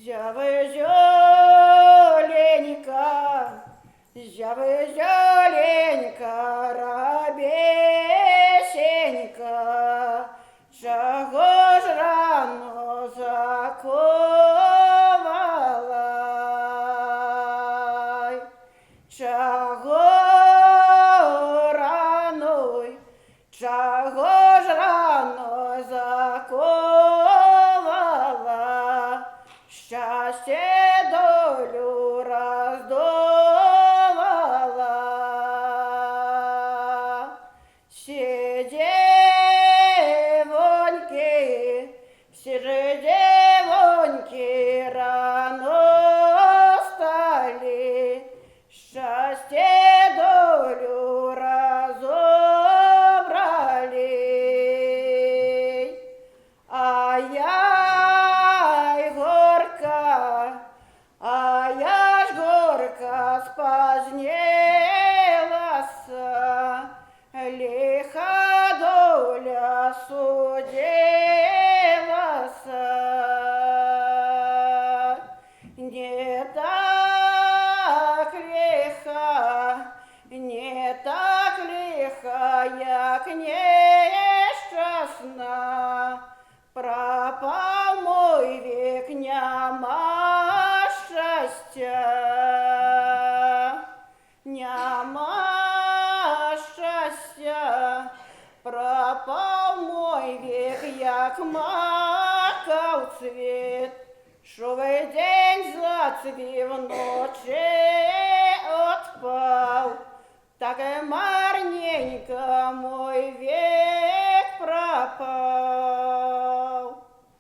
зяви зеленька, рабесенька, чого ж рано заковала? Чого ж рано заковала? Щастя долю раздувала. Все же девоньки рано стали, счастье долю разобрали. А я ж горько спознелась, лиха доля суделась. Не так лиха, як нещасна, пропав мой век, нема щастя, нема щастя, пропав мой век, як макав цвіт, що весь день зацвів, ночі отпав. Так марненько мой век пропал.